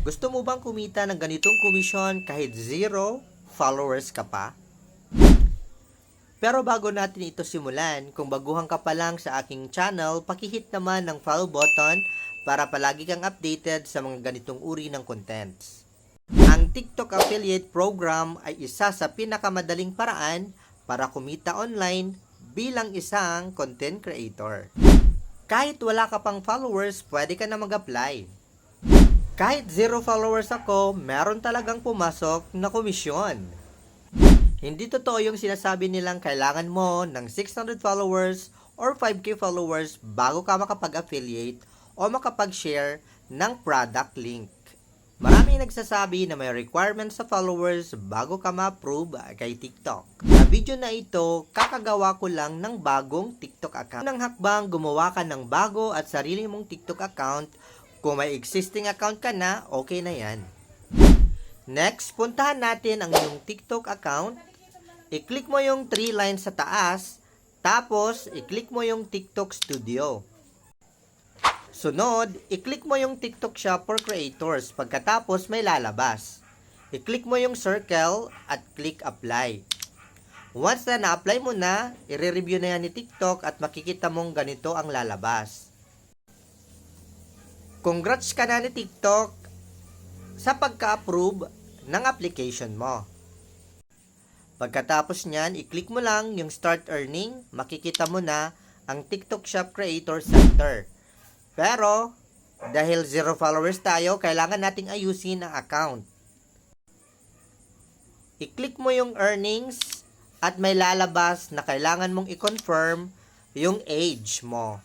Gusto mo bang kumita ng ganitong komisyon kahit zero followers ka pa? Pero bago natin ito simulan, kung baguhan ka pa lang sa aking channel, pakihit naman ng follow button para palagi kang updated sa mga ganitong uri ng contents. Ang TikTok Affiliate Program ay isa sa pinakamadaling paraan para kumita online bilang isang content creator. Kahit wala ka pang followers, pwede ka na mag-apply. Kahit zero followers ako, meron talagang pumasok na komisyon. Hindi totoo yung sinasabi nilang kailangan mo ng 600 followers or 5k followers bago ka makapag-affiliate o makapag-share ng product link. Maraming nagsasabi na may requirements sa followers bago ka ma-approve kay TikTok. Sa video na ito, kakagawa ko lang ng bagong TikTok account. Nang hakbang, gumawa ka ng bago at sarili mong TikTok account. Kung may existing account ka na, okay na yan. Next, puntahan natin ang iyong TikTok account. I-click mo yung 3 lines sa taas, tapos i-click mo yung TikTok Studio. Sunod, i-click mo yung TikTok Shop for Creators. Pagkatapos, may lalabas. I-click mo yung circle at click Apply. Once na na-apply mo na, i-review na yan ni TikTok at makikita mong ganito ang lalabas. Congrats ka na ni TikTok sa pagka-approve ng application mo. Pagkatapos nyan, i-click mo lang yung Start Earning, makikita mo na ang TikTok Shop Creator Center. Pero, dahil zero followers tayo, kailangan nating ayusin ang account. I-click mo yung earnings at may lalabas na kailangan mong i-confirm yung age mo.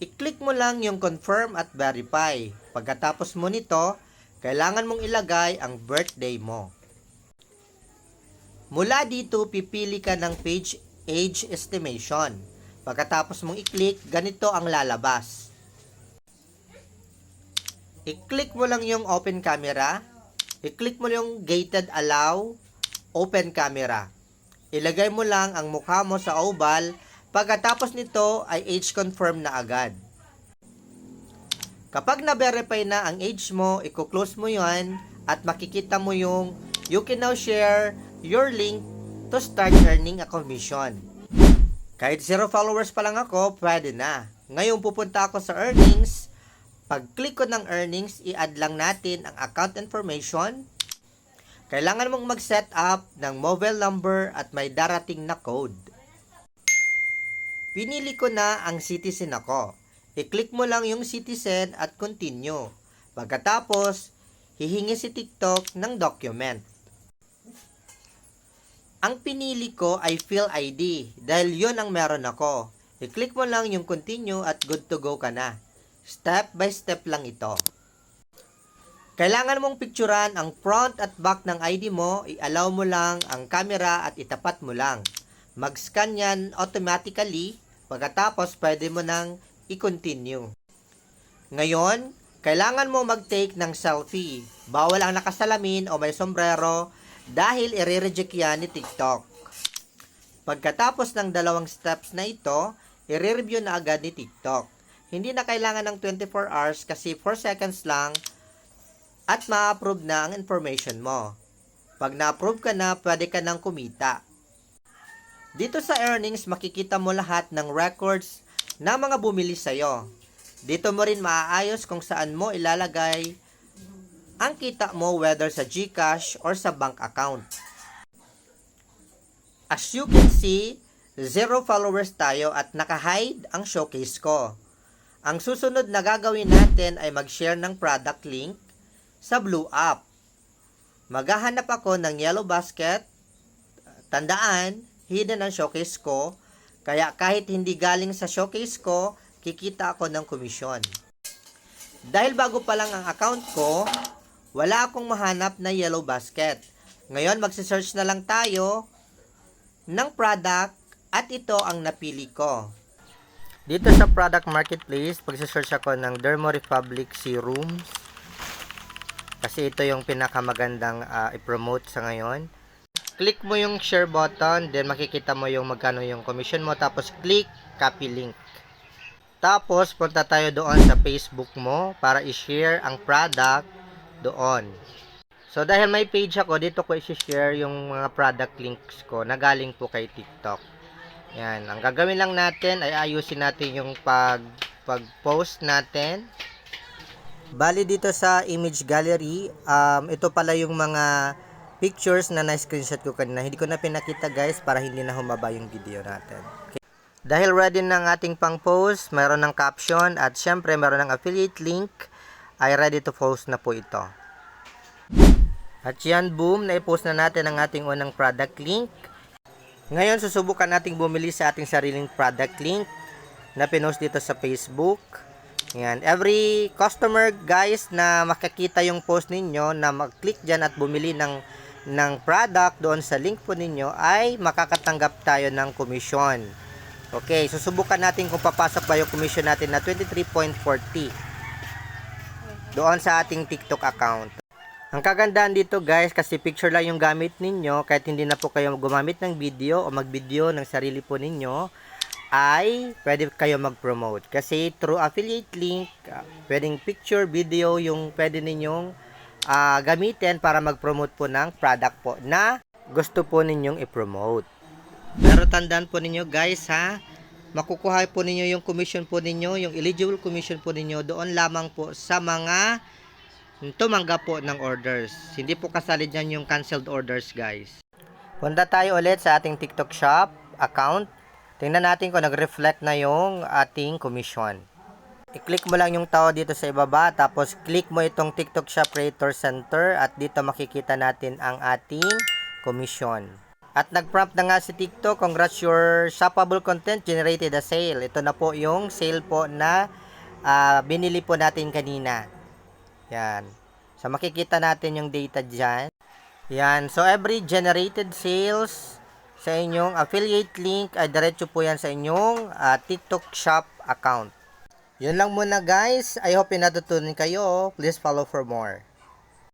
I-click mo lang yung confirm at verify. Pagkatapos mo nito, kailangan mong ilagay ang birthday mo. Mula dito, pipili ka ng page age estimation. Pagkatapos mong i-click, ganito ang lalabas. I-click mo lang yung open camera. I-click mo yung gated allow open camera. Ilagay mo lang ang mukha mo sa oval. Pagkatapos nito ay age confirm na agad. Kapag na-verify na ang age mo, i-close mo yan at makikita mo yung you can now share your link to start earning a commission. Kahit zero followers pa lang ako, pwede na. Ngayon pupunta ako sa earnings. Pag-click ko ng earnings, i-add lang natin ang account information. Kailangan mong mag-set up ng mobile number at may darating na code. Pinili ko na ang citizen ako. I-click mo lang yung citizen at continue. Pagkatapos, hihingi si TikTok ng document. Ang pinili ko ay Fill ID dahil yun ang meron ako. I-click mo lang yung continue at good to go ka na. Step by step lang ito. Kailangan mong picturean ang front at back ng ID mo. I-allow mo lang ang camera at itapat mo lang. Mag-scan yan automatically. Pagkatapos, pwede mo nang i-continue. Ngayon, kailangan mo mag-take ng selfie. Bawal ang nakasalamin o may sombrero dahil i-reject yan ni TikTok. Pagkatapos ng dalawang steps na ito, i-review na agad ni TikTok. Hindi na kailangan ng 24 hours kasi 4 seconds lang at ma-approve na ang information mo. Pag na-approve ka na, pwede ka nang kumita. Dito sa earnings, makikita mo lahat ng records na mga bumili sa'yo. Dito mo rin maaayos kung saan mo ilalagay ang kita mo whether sa GCash or sa bank account. As you can see, zero followers tayo at naka-hide ang showcase ko. Ang susunod na gagawin natin ay mag-share ng product link sa Blue App. Maghahanap ako ng yellow basket. Tandaan, hidden ang showcase ko, kaya kahit hindi galing sa showcase ko, kikita ako ng komisyon. Dahil bago pa lang ang account ko, wala akong mahanap na yellow basket. Ngayon, magsisearch na lang tayo ng product at ito ang napili ko. Dito sa product marketplace, pagsisearch ako ng Dermo Republic Serums. Kasi ito yung pinakamagandang i-promote sa ngayon. Click mo yung share button, then makikita mo yung magkano yung commission mo, tapos click copy link. Tapos, punta tayo doon sa Facebook mo para i-share ang product doon. So, dahil may page ako, dito ko i-share yung mga product links ko na galing po kay TikTok. Yan. Ang gagawin lang natin ay ayusin natin yung pag-post natin. Bali dito sa image gallery, ito pala yung mga pictures na na-screenshot ko kanina. Hindi ko na pinakita guys para hindi na humaba yung video natin. Okay. Dahil ready na ang ating pang-post, mayroon ng caption at syempre mayroon ng affiliate link, ay ready to post na po ito. At yan, boom, na-post na natin ang ating unang product link. Ngayon, susubukan nating bumili sa ating sariling product link na pinost dito sa Facebook. Yan. Every customer, guys, na makikita yung post ninyo, na mag-click dyan at bumili ng product doon sa link po ninyo, ay makakatanggap tayo ng komisyon. Okay, susubukan natin kung papasok ba yung commission natin na 23.40 doon sa ating TikTok account. Ang kagandahan dito guys, kasi picture lang yung gamit ninyo, kahit hindi na po kayo gumamit ng video o mag-video ng sarili po ninyo, ay pwede kayo mag-promote. Kasi through affiliate link, pwedeng picture, video yung pwede ninyong gamitin para mag-promote po ng product po na gusto po ninyong i-promote. Pero tandaan po ninyo guys ha, makukuha po ninyo yung commission po ninyo, yung eligible commission po ninyo doon lamang po sa mga tumanggap po ng orders. Hindi po kasali dyan yung canceled orders guys. Punta tayo ulit sa ating TikTok shop account. Tingnan natin kung nag-reflect na yung ating commission. I-click mo lang yung tao dito sa ibaba, tapos click mo itong TikTok Shop Creator Center at dito makikita natin ang ating commission. At nag-prompt na nga si TikTok, congrats, your shoppable content generated a sale. Ito na po yung sale po na binili po natin kanina. Yan. So makikita natin yung data dyan. Yan. So every generated sales sa inyong affiliate link ay diretso po yan sa inyong TikTok shop account. Yun lang muna guys. I hope natutunan kayo. Please follow for more.